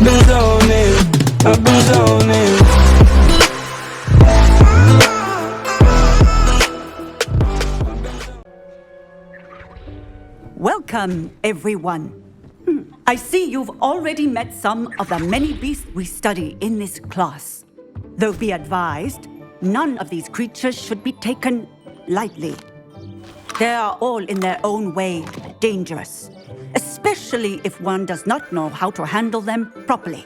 I've been zoning, I've been zoning. Welcome, everyone. I see you've already met some of the many beasts we study in this class. Though be advised, none of these creatures should be taken lightly. They are all in their own way dangerous, especially if one does not know how to handle them properly.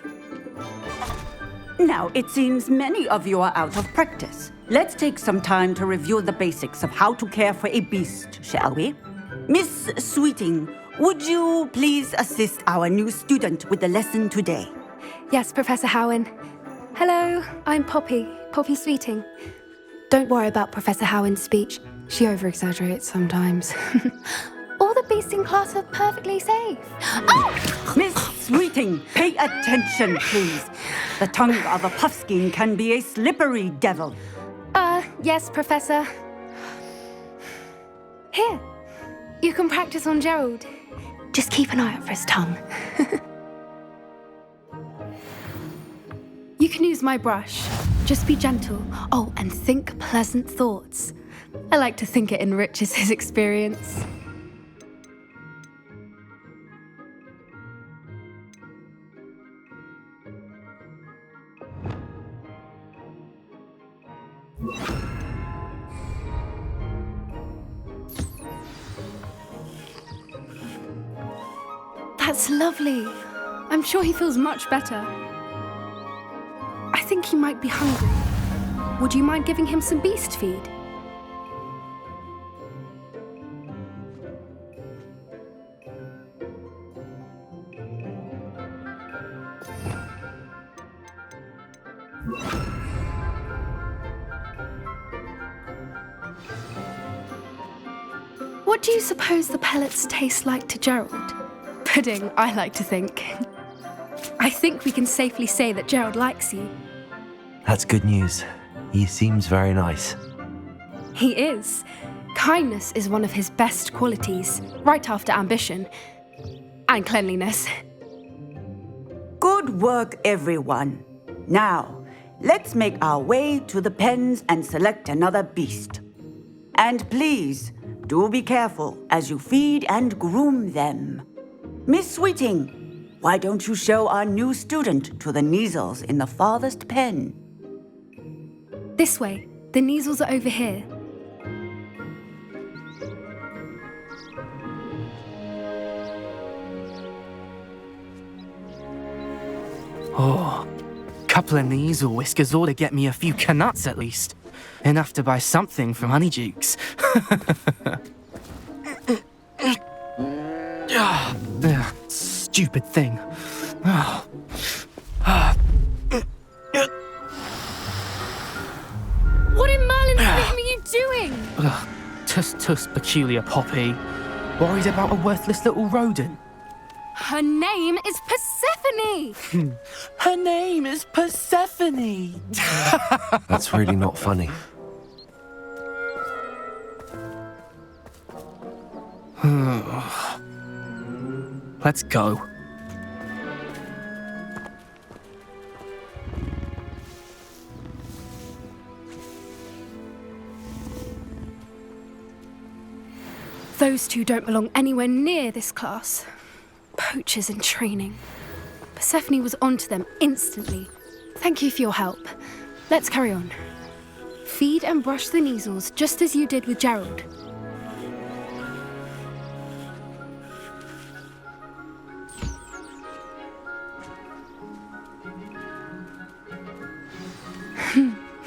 Now, it seems many of you are out of practice. Let's take some time to review the basics of how to care for a beast, shall we? Miss Sweeting, would you please assist our new student with the lesson today? Yes, Professor Howen. Hello, I'm Poppy Sweeting. Don't worry about Professor Howen's speech. She over-exaggerates sometimes. All the beasts in class are perfectly safe. Oh! Miss Sweeting, pay attention, please. The tongue of a puffskein can be a slippery devil. Yes, Professor. Here, you can practice on Gerald. Just keep an eye out for his tongue. You can use my brush. Just be gentle. Oh, and think pleasant thoughts. I like to think it enriches his experience. That's lovely. I'm sure he feels much better. I think he might be hungry. Would you mind giving him some beast feed? What do you suppose the pellets taste like to Gerald? Pudding, I like to think. I think we can safely say that Gerald likes you. That's good news. He seems very nice. He is. Kindness is one of his best qualities, right after ambition. And cleanliness. Good work, everyone. Now, let's make our way to the pens and select another beast. And please, do be careful as you feed and groom them. Miss Sweeting, why don't you show our new student to the Neasels in the farthest pen? This way. The Neasels are over here. Oh, couple of Neasel whiskers ought to get me a few canuts at least. Enough to buy something from Honeydukes. Stupid thing. What in Merlin's name are you doing? Tuss, peculiar Poppy. Worried about a worthless little rodent. Her name is Persephone! Her name is Persephone! That's really not funny. Let's go. Those two don't belong anywhere near this class. Poachers in training. Persephone was onto them instantly. Thank you for your help. Let's carry on. Feed and brush the Neasels just as you did with Gerald.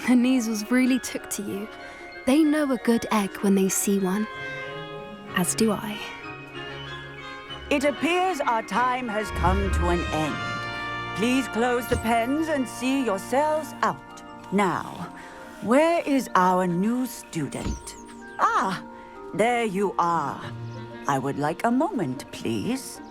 The Neasels really took to you. They know a good egg when they see one. As do I. It appears our time has come to an end. Please close the pens and see yourselves out. Now, where is our new student? Ah, there you are. I would like a moment, please.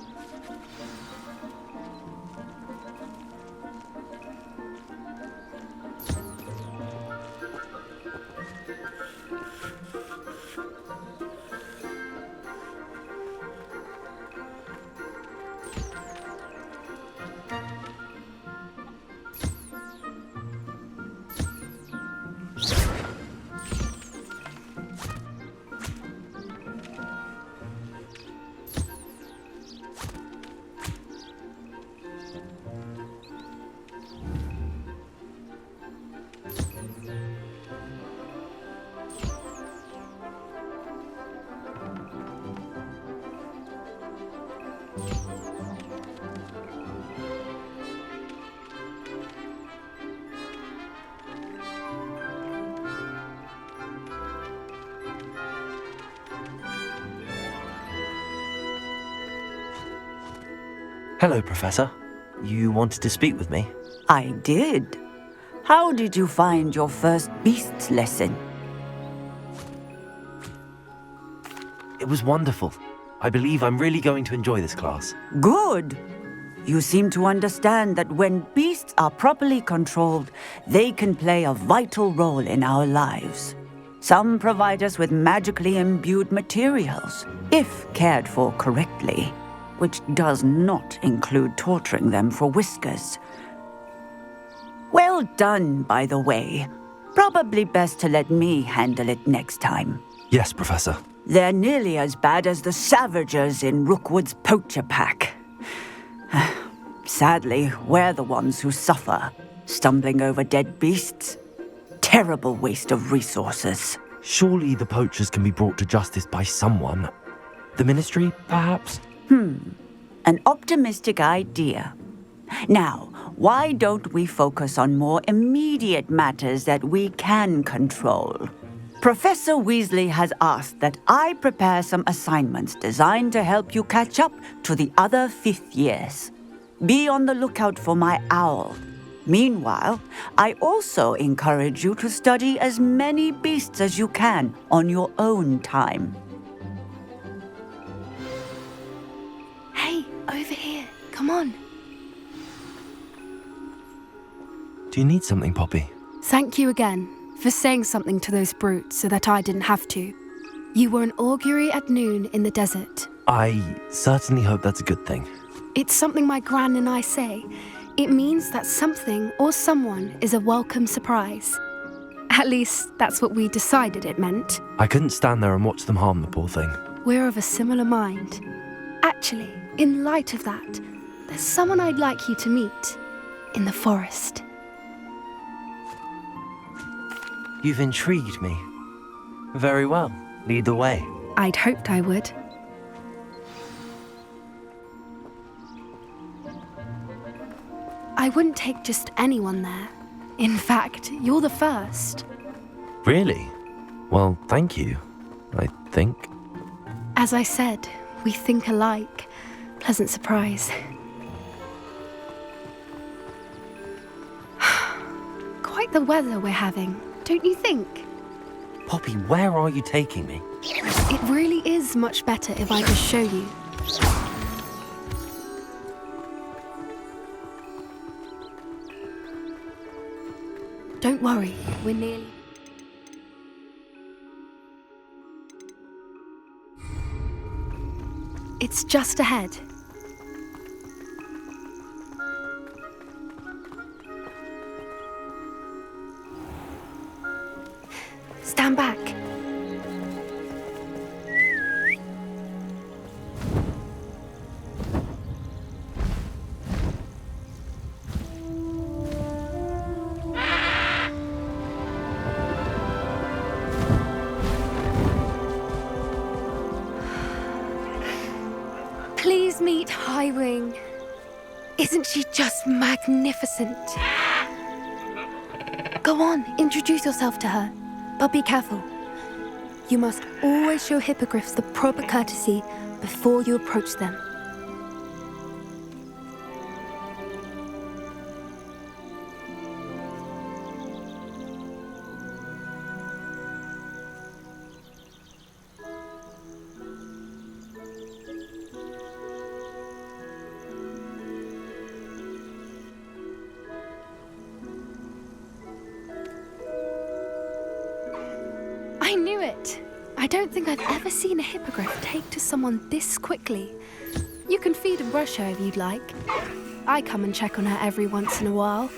Hello, Professor. You wanted to speak with me? I did. How did you find your first beasts lesson? It was wonderful. I believe I'm really going to enjoy this class. Good. You seem to understand that when beasts are properly controlled, they can play a vital role in our lives. Some provide us with magically imbued materials, if cared for correctly, which does not include torturing them for whiskers. Well done, by the way. Probably best to let me handle it next time. Yes, Professor. They're nearly as bad as the Savagers in Rookwood's poacher pack. Sadly, we're the ones who suffer, stumbling over dead beasts. Terrible waste of resources. Surely the poachers can be brought to justice by someone. The Ministry, perhaps? An optimistic idea. Now, why don't we focus on more immediate matters that we can control? Professor Weasley has asked that I prepare some assignments designed to help you catch up to the other fifth years. Be on the lookout for my owl. Meanwhile, I also encourage you to study as many beasts as you can on your own time. Hey, over here. Come on. Do you need something, Poppy? Thank you again for saying something to those brutes so that I didn't have to. You were an augury at noon in the desert. I certainly hope that's a good thing. It's something my gran and I say. It means that something or someone is a welcome surprise. At least, that's what we decided it meant. I couldn't stand there and watch them harm the poor thing. We're of a similar mind. Actually, in light of that, there's someone I'd like you to meet in the forest. You've intrigued me. Very well. Lead the way. I'd hoped I would. I wouldn't take just anyone there. In fact, you're the first. Really? Well, thank you, I think. As I said, we think alike. Pleasant surprise. Quite the weather we're having, don't you think? Poppy, where are you taking me? It really is much better if I just show you. Don't worry, we're nearly... It's just ahead. Stand back. Please meet Highwing. Isn't she just magnificent? Go on, introduce yourself to her. But be careful. You must always show hippogriffs the proper courtesy before you approach them. I knew it! I don't think I've ever seen a hippogriff take to someone this quickly. You can feed and brush her if you'd like. I come and check on her every once in a while.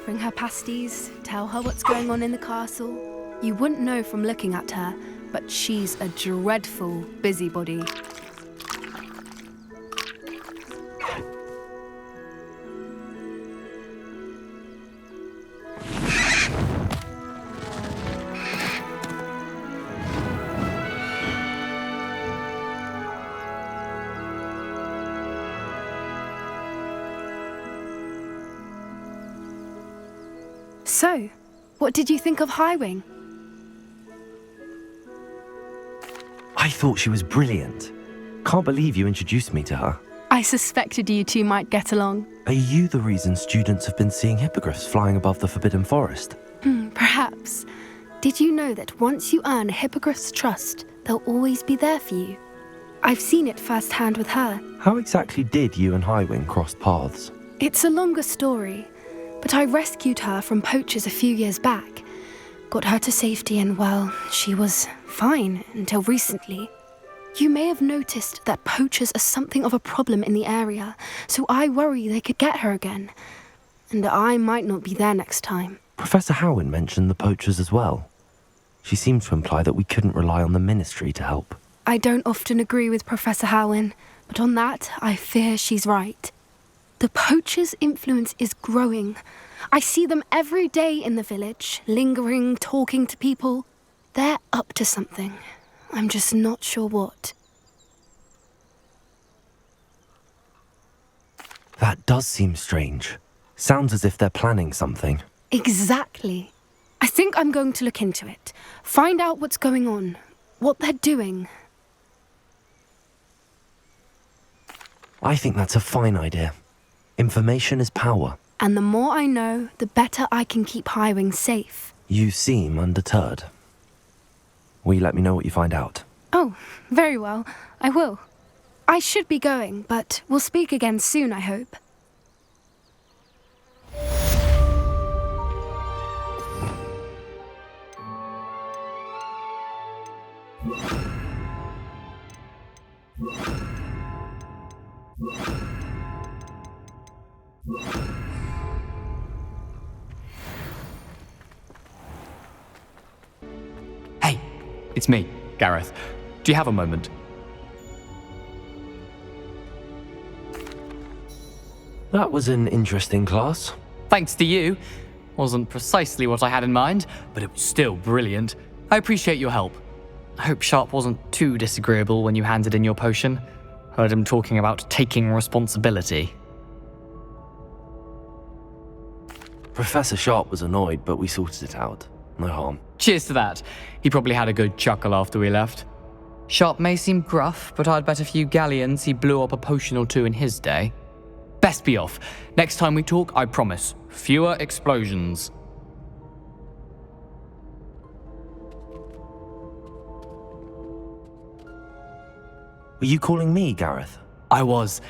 Bring her pasties, tell her what's going on in the castle. You wouldn't know from looking at her, but she's a dreadful busybody. So, what did you think of Highwing? I thought she was brilliant. Can't believe you introduced me to her. I suspected you two might get along. Are you the reason students have been seeing hippogriffs flying above the Forbidden Forest? Perhaps. Did you know that once you earn a hippogriff's trust, they'll always be there for you? I've seen it firsthand with her. How exactly did you and Highwing cross paths? It's a longer story, but I rescued her from poachers a few years back. Got her to safety and, well, she was fine until recently. You may have noticed that poachers are something of a problem in the area, so I worry they could get her again. And I might not be there next time. Professor Howin mentioned the poachers as well. She seemed to imply that we couldn't rely on the Ministry to help. I don't often agree with Professor Howin, but on that, I fear she's right. The poachers' influence is growing. I see them every day in the village, lingering, talking to people. They're up to something. I'm just not sure what. That does seem strange. Sounds as if they're planning something. Exactly. I think I'm going to look into it. Find out what's going on, what they're doing. I think that's a fine idea. Information is power. And the more I know, the better I can keep Highwing safe. You seem undeterred. Will you let me know what you find out? Oh, very well. I will. I should be going, but we'll speak again soon, I hope. Hey, it's me, Gareth. Do you have a moment? That was an interesting class. Thanks to you. Wasn't precisely what I had in mind, but it was still brilliant. I appreciate your help. I hope Sharp wasn't too disagreeable when you handed in your potion. Heard him talking about taking responsibility. Professor Sharp was annoyed, but we sorted it out. No harm. Cheers to that. He probably had a good chuckle after we left. Sharp may seem gruff, but I'd bet a few galleons he blew up a potion or two in his day. Best be off. Next time we talk, I promise. Fewer explosions. Were you calling me, Gareth? I was.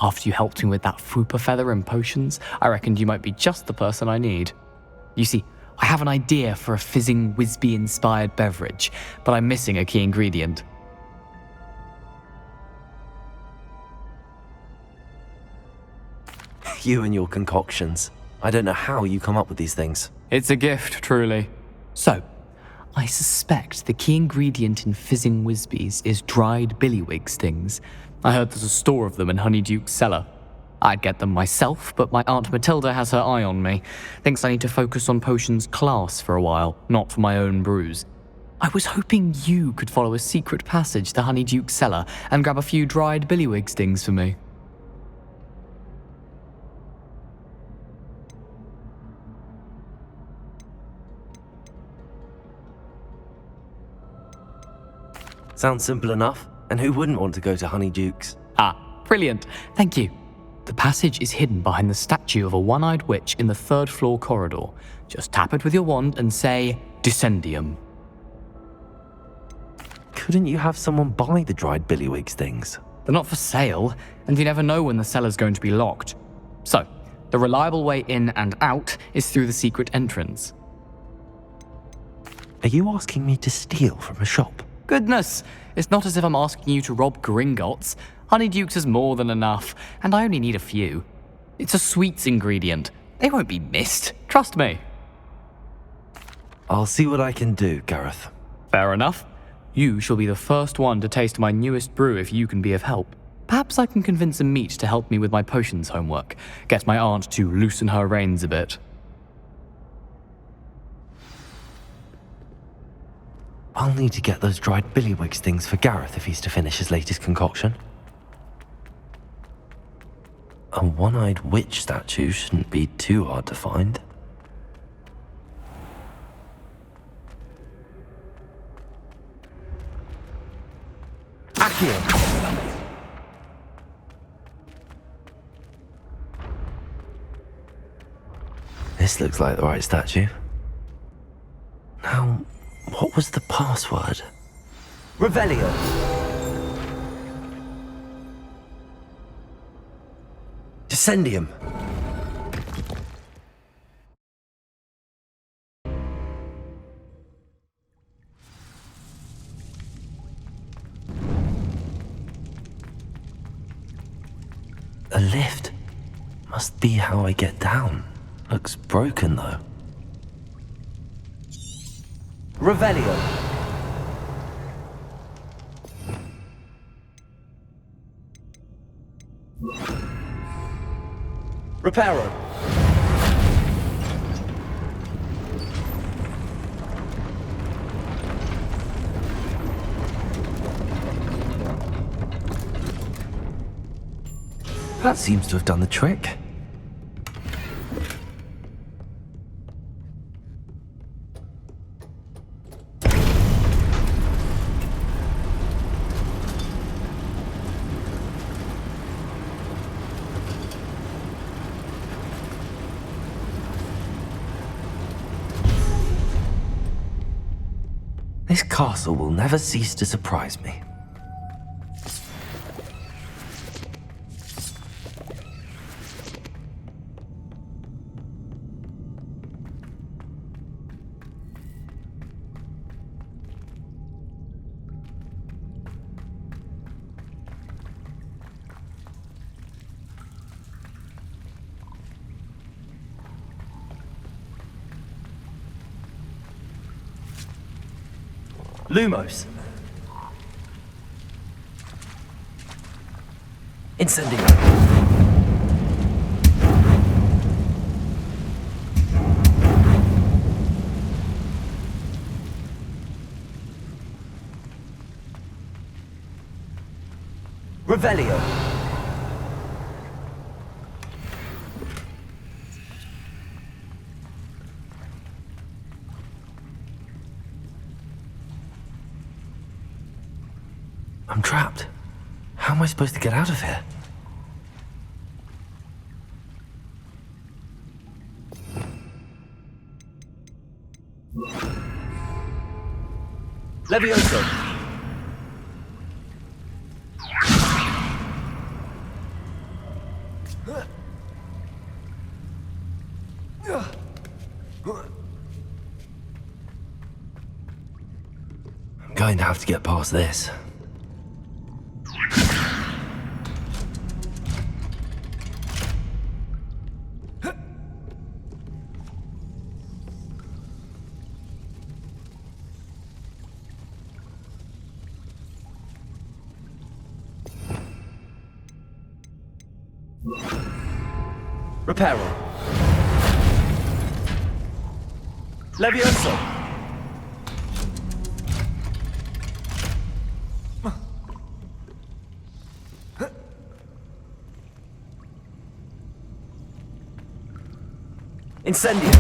After you helped me with that Fupa feather and potions, I reckoned you might be just the person I need. You see, I have an idea for a fizzing Wisby-inspired beverage, but I'm missing a key ingredient. You and your concoctions. I don't know how you come up with these things. It's a gift, truly. So, I suspect the key ingredient in fizzing Wisbies is dried billywig stings. I heard there's a store of them in Honeyduke's cellar. I'd get them myself, but my Aunt Matilda has her eye on me. Thinks I need to focus on potions class for a while, not for my own brews. I was hoping you could follow a secret passage to Honeyduke's cellar and grab a few dried billywig stings for me. Sounds simple enough. And who wouldn't want to go to Honeyduke's? Ah, brilliant. Thank you. The passage is hidden behind the statue of a one-eyed witch in the third-floor corridor. Just tap it with your wand and say, Dissending. Couldn't you have someone buy the dried billywig stings? They're not for sale, and you never know when the cellar's going to be locked. So, the reliable way in and out is through the secret entrance. Are you asking me to steal from a shop? Goodness, it's not as if I'm asking you to rob Gringotts. Honeyduke's is more than enough, and I only need a few. It's a sweets ingredient. They won't be missed, trust me. I'll see what I can do, Gareth. Fair enough. You shall be the first one to taste my newest brew if you can be of help. Perhaps I can convince a meat to help me with my potions homework. Get my aunt to loosen her reins a bit. I'll need to get those dried billywig stings for Gareth if he's to finish his latest concoction. A one-eyed witch statue shouldn't be too hard to find. Accio! This looks like the right statue. Now, what was the password? Revelio. Dissendium. A lift. Must be how I get down. Looks broken though. Revelio. Reparo. That seems to have done the trick. This castle will never cease to surprise me. Lumos. Incendio. Revelio. I'm trapped. How am I supposed to get out of here? Levioso. I'm going to have to get past this. Reparo. Levioso. Incendio.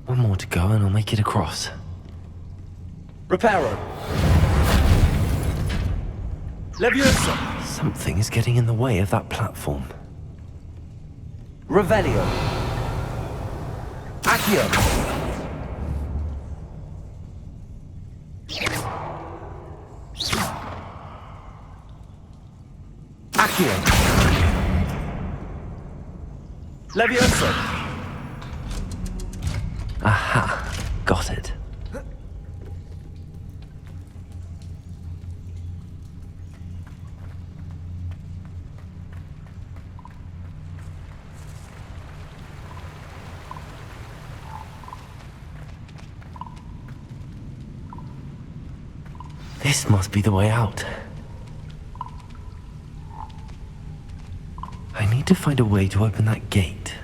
One more to go and I'll make it across. Reparo. Levioso. Something is getting in the way of that platform. Revelio. Accio. Accio. Levioso. Aha, got it. This must be the way out. I need to find a way to open that gate.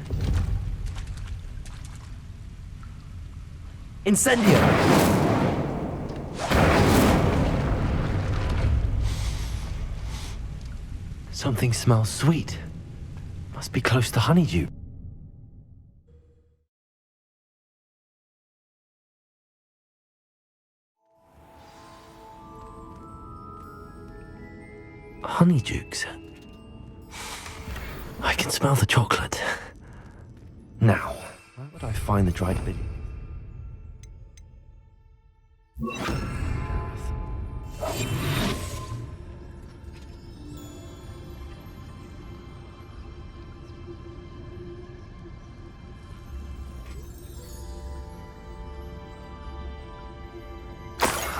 Incendio. Something smells sweet. Must be close to honeydew. Honeydukes. I can smell the chocolate. Now, where would I find the dried billy?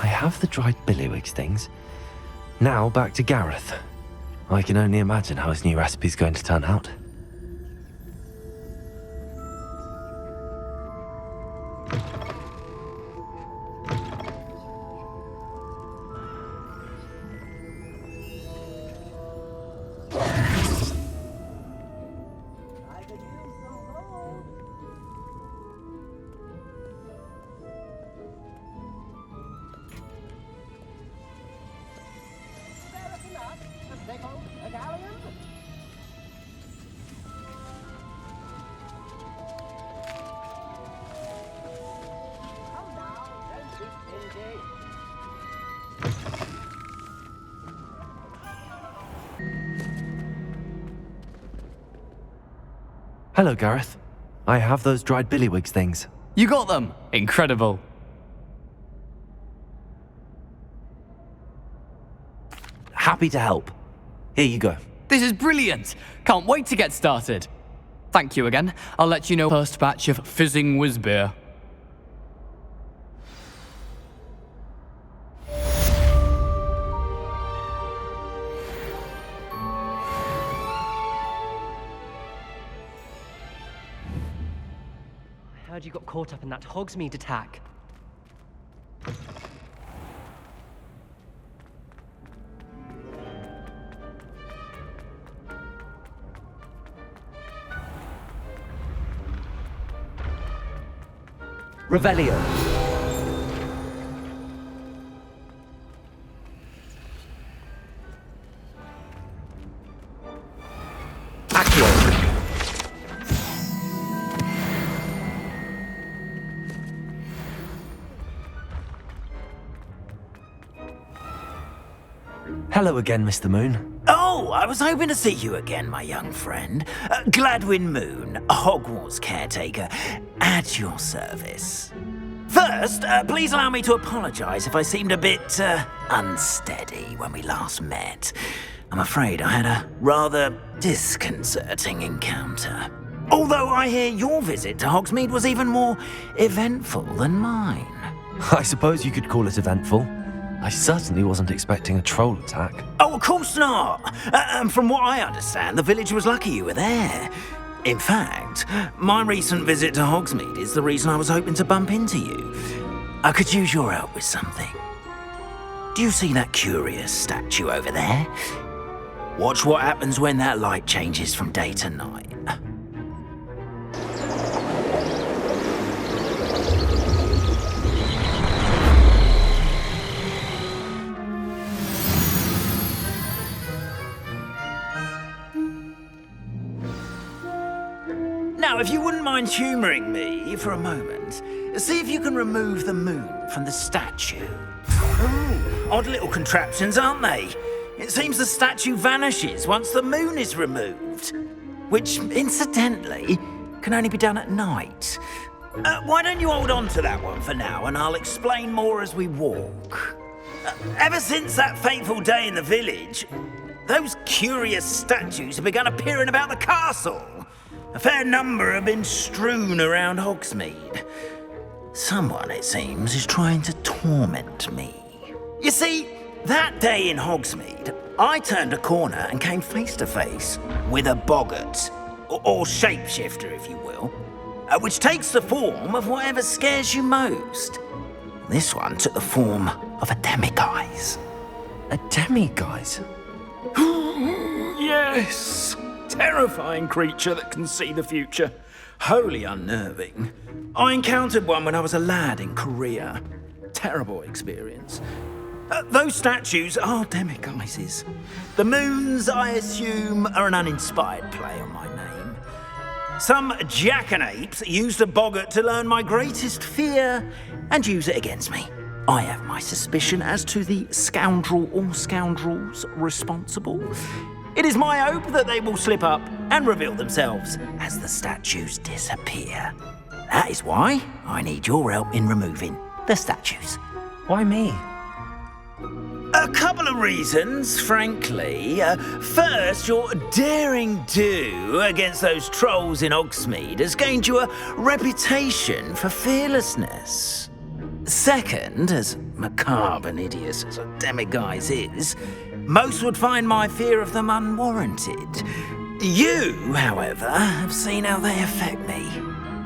I have the dried billywig stings. Now back to Gareth. I can only imagine how his new recipe's going to turn out. Hello, Gareth. I have those dried billywigs things. You got them! Incredible. Happy to help. Here you go. This is brilliant! Can't wait to get started. Thank you again. I'll let you know first batch of fizzing whizbeer. I heard you got caught up in that Hogsmeade attack. Revelio. Accio. Hello again, Mr. Moon. Oh, I was hoping to see you again, my young friend. Gladwin Moon, Hogwarts caretaker, at your service. First, please allow me to apologise if I seemed a bit unsteady when we last met. I'm afraid I had a rather disconcerting encounter. Although I hear your visit to Hogsmeade was even more eventful than mine. I suppose you could call it eventful. I certainly wasn't expecting a troll attack. Oh, of course not. And from what I understand, the village was lucky you were there. In fact, my recent visit to Hogsmeade is the reason I was hoping to bump into you. I could use your help with something. Do you see that curious statue over there? Watch what happens when that light changes from day to night. Now, if you wouldn't mind humouring me for a moment, see if you can remove the moon from the statue. Ooh, odd little contraptions, aren't they? It seems the statue vanishes once the moon is removed, which, incidentally, can only be done at night. Why don't you hold on to that one for now, and I'll explain more as we walk. Ever since that fateful day in the village, those curious statues have begun appearing about the castle. A fair number have been strewn around Hogsmeade. Someone, it seems, is trying to torment me. You see, that day in Hogsmeade, I turned a corner and came face to face with a boggart, or shapeshifter, if you will, which takes the form of whatever scares you most. This one took the form of a demiguise. A demiguise? Yes! Terrifying creature that can see the future. Wholly unnerving. I encountered one when I was a lad in Korea. Terrible experience. Those statues are demiguises. The moons, I assume, are an uninspired play on my name. Some jackanapes used a boggart to learn my greatest fear and use it against me. I have my suspicion as to the scoundrel or scoundrels responsible. It is my hope that they will slip up and reveal themselves as the statues disappear. That is why I need your help in removing the statues. Why me? A couple of reasons, frankly. First, your daring do against those trolls in Hogsmeade has gained you a reputation for fearlessness. Second, as macabre and hideous as a demiguise is, most would find my fear of them unwarranted. You, however, have seen how they affect me.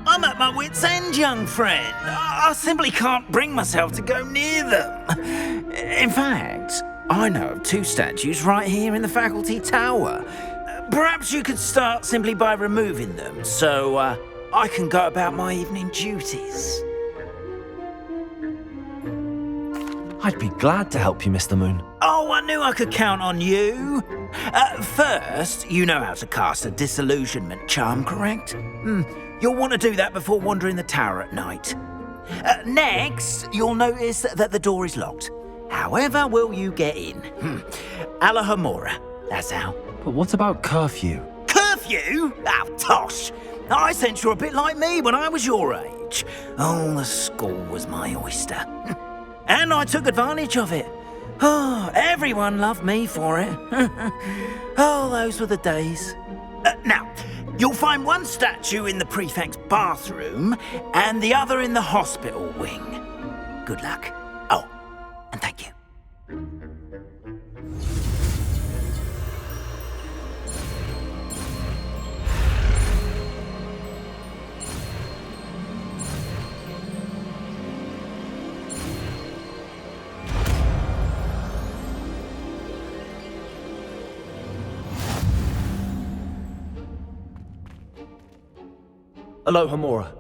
I'm at my wit's end, young friend. I simply can't bring myself to go near them. In fact, I know of 2 statues right here in the faculty tower. Perhaps you could start simply by removing them, so I can go about my evening duties. I'd be glad to help you, Mr. Moon. Oh, I knew I could count on you. First, you know how to cast a disillusionment charm, correct? You'll want to do that before wandering the tower at night. Next, you'll notice that the door is locked. However will you get in? Alahomora, that's how. But what about curfew? Curfew? Oh, tosh. I sense you're a bit like me when I was your age. Oh, the school was my oyster. And I took advantage of it. Oh, everyone loved me for it. Oh, those were the days. Now, you'll find one statue in the prefect's bathroom and the other in the hospital wing. Good luck. Oh, and thank you. Alohomora.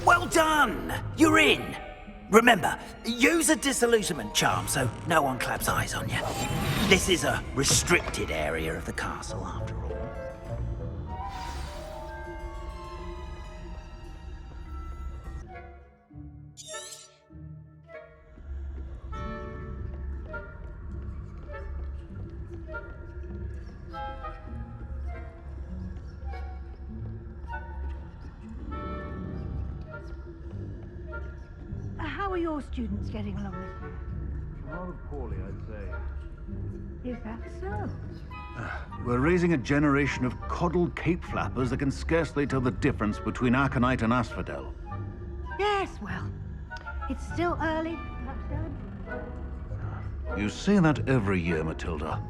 Well done! You're in! Remember, use a disillusionment charm so no one claps eyes on you. This is a restricted area of the castle, after all. your students getting along this year? Rather poorly, I'd say. Is that so? We're raising a generation of coddled cape flappers that can scarcely tell the difference between aconite and asphodel. Yes, well, it's still early. Perhaps they'll... You say that every year, Matilda.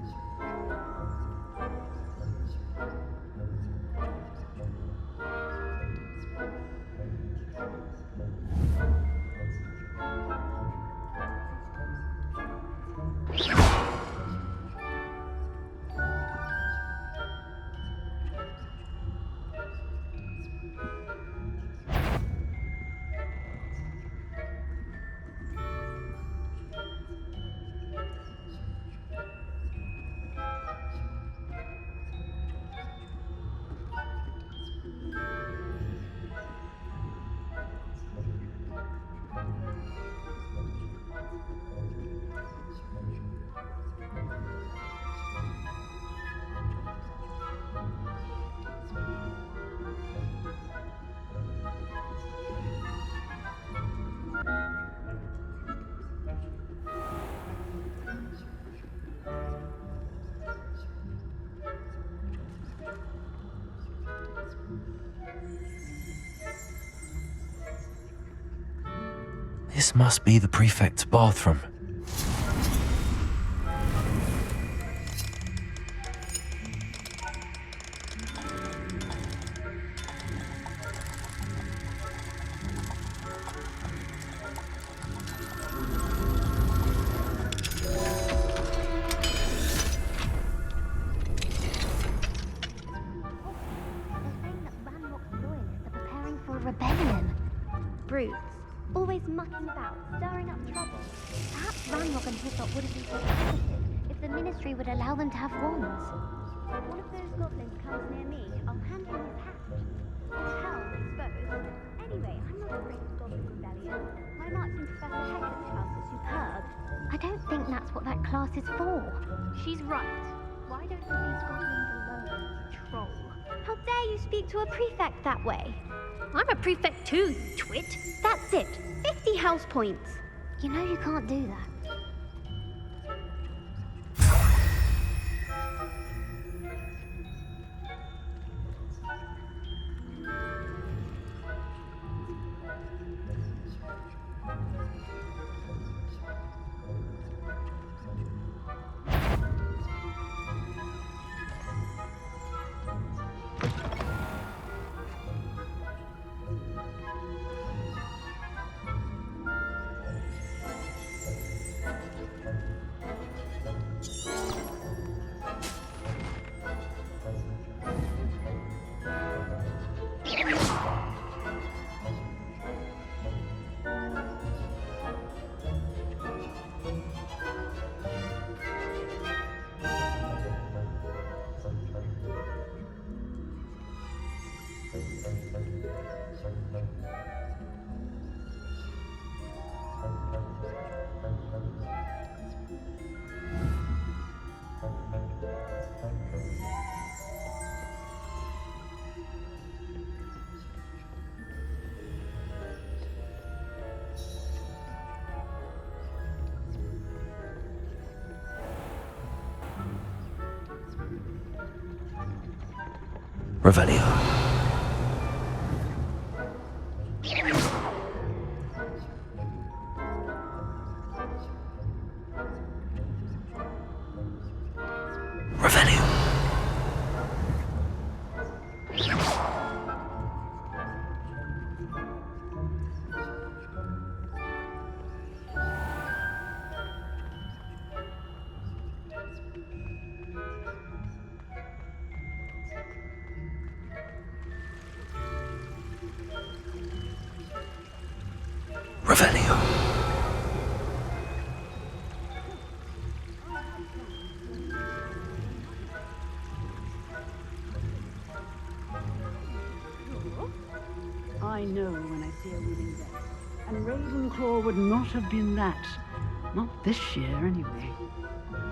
This must be the prefect's bathroom. Always mucking about, stirring up trouble. Perhaps Ranrock and Hyssop wouldn't be so primitive if the Ministry would allow them to have wands. If one of those goblins comes near me, I'll hand him his hat. It's hell, I suppose. Anyway, I'm not afraid of Goblin Rebellion. My marks in Professor Hector's class are superb. I don't think that's what that class is for. She's right. Why don't we leave goblins alone, troll? How dare you speak to a prefect that way? I'm a prefect too, you twit. That's it. 50 house points. You know you can't do that. Revelio. Revelio. Revelio. I know when I see a winning bet. And Ravenclaw would not have been that. Not this year, anyway.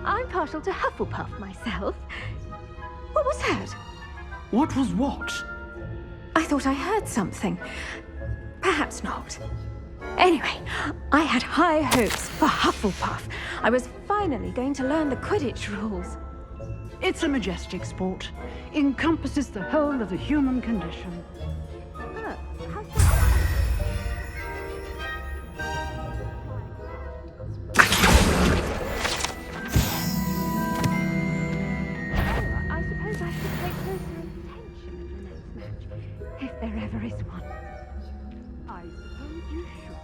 I'm partial to Hufflepuff myself. What was that? What was what? I thought I heard something. Perhaps not. Anyway, I had high hopes for Hufflepuff. I was finally going to learn the Quidditch rules. It's a majestic sport. Encompasses the whole of the human condition. I suppose I should pay closer attention in the next match, if there ever is one. I suppose you should.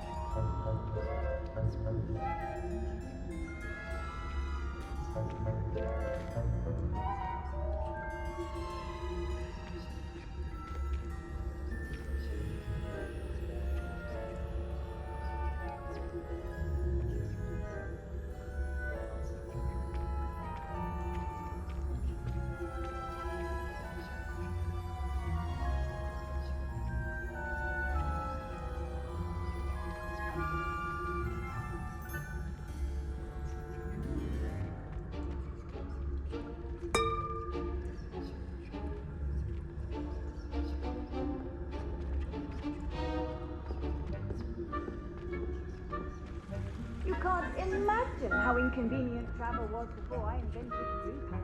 You can't imagine how inconvenient travel was before I invented Zoopla.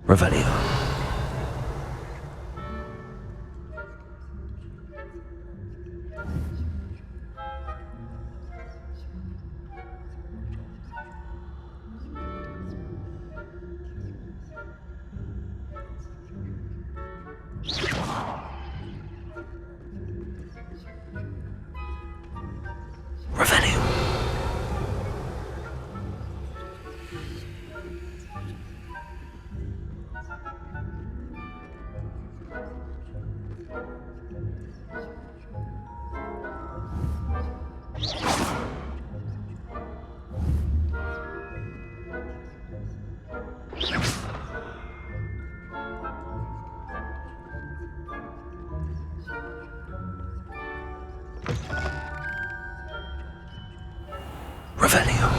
Revelio. Revelio.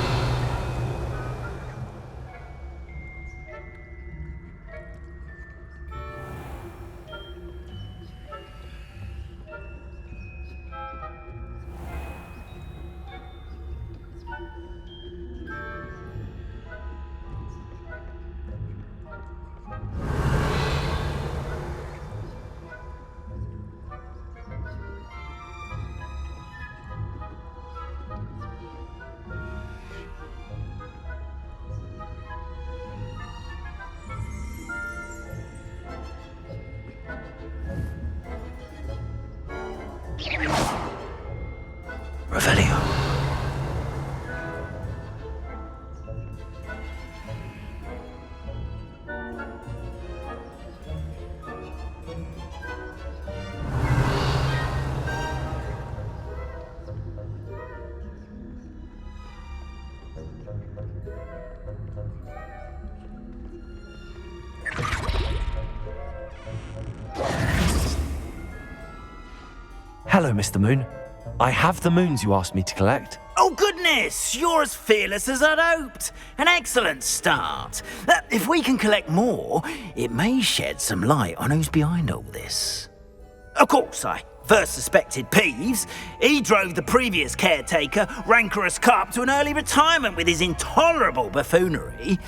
Hello, Mr. Moon. I have the moons you asked me to collect. Oh, goodness! You're as fearless as I'd hoped. An excellent start. If we can collect more, it may shed some light on who's behind all this. Of course, I first suspected Peeves. He drove the previous caretaker, Rancorous Cup, to an early retirement with his intolerable buffoonery.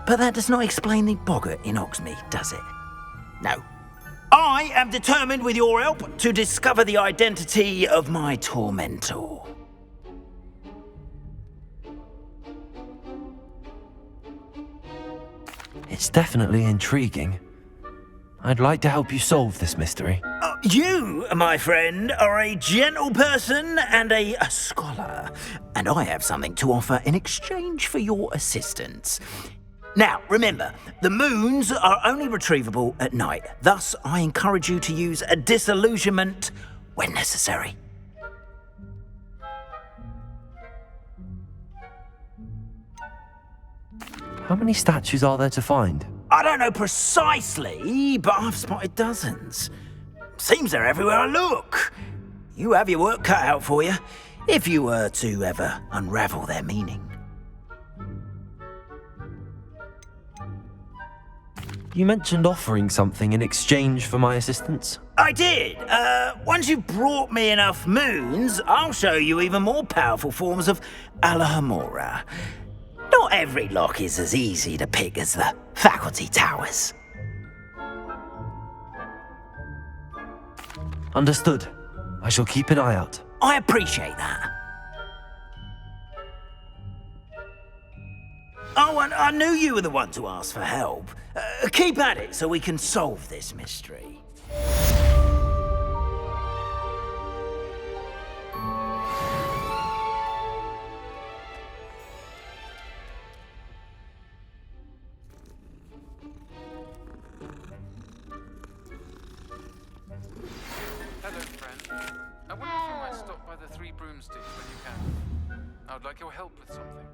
But that does not explain the boggart in Hogsmeade, does it? No. I am determined, with your help, to discover the identity of my tormentor. It's definitely intriguing. I'd like to help you solve this mystery. You, my friend, are a gentle person and a scholar, and I have something to offer in exchange for your assistance. Now, remember, the moons are only retrievable at night. Thus, I encourage you to use a disillusionment when necessary. How many statues are there to find? I don't know precisely, but I've spotted dozens. Seems they're everywhere I look. You have your work cut out for you, if you were to ever unravel their meaning. You mentioned offering something in exchange for my assistance? I did. Once you've brought me enough moons, I'll show you even more powerful forms of Alohomora. Not every lock is as easy to pick as the faculty towers. Understood. I shall keep an eye out. I appreciate that. Oh, and I knew you were the one to ask for help. Keep at it so we can solve this mystery. Hello, friend. I wonder if you might stop by the Three Broomsticks when you can. I would like your help with something.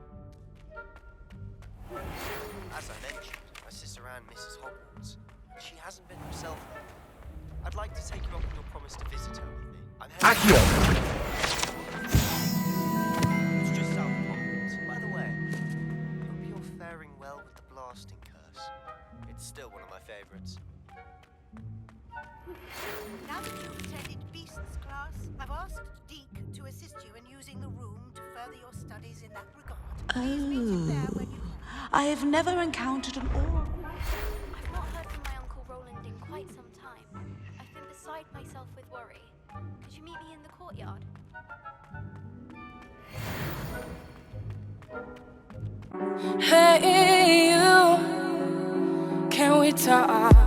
As I mentioned, my sister Anne misses Hogwarts. She hasn't been herself lately. I'd like to take you up on your promise to visit her with me. I'm Accio! It's just south of Hogwarts. By the way, hope you're faring well with the blasting curse. It's still one of my favorites. Now that you've attended Beasts class, I've asked Deke to assist you in using the room to further your studies in that regard. Please meet him there when you... I have never encountered an aura. I've not heard from my Uncle Roland in quite some time. I've been beside myself with worry. Could you meet me in the courtyard? Hey, you. Can we talk?